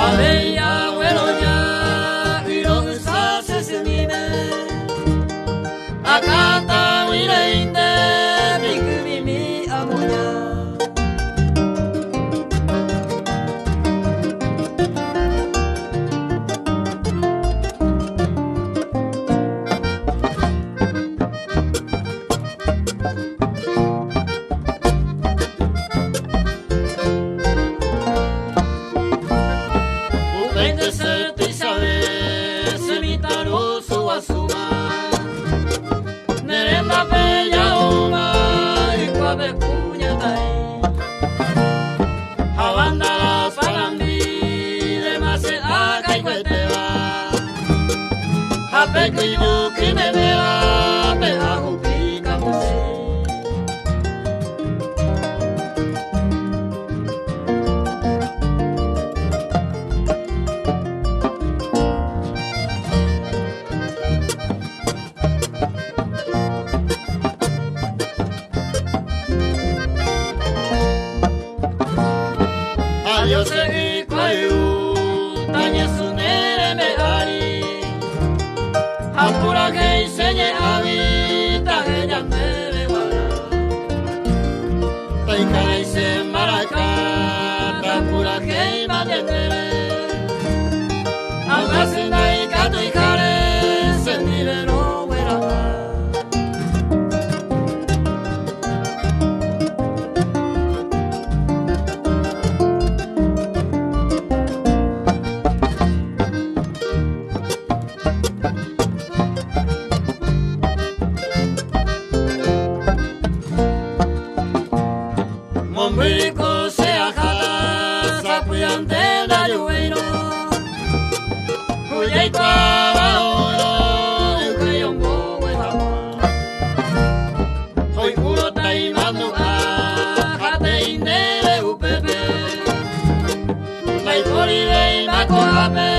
Aveia hueloña y lo usase se mime Akata wireinde bikumi mi amoña Pequeño que me vea, me hago pica Adiós, seguí cuayu, tañe su nere me ari. Apura que enseñe a vida que ya me vewara Taika y se maraca Apura que matendere Amasina y kato y kare Se mire no vera Mombrico se ajata, sapuyante da yueiro Cuyaito abajo, en cayongo huejama Hoy juro taimando a, jate indele upepe Taipori de imako hape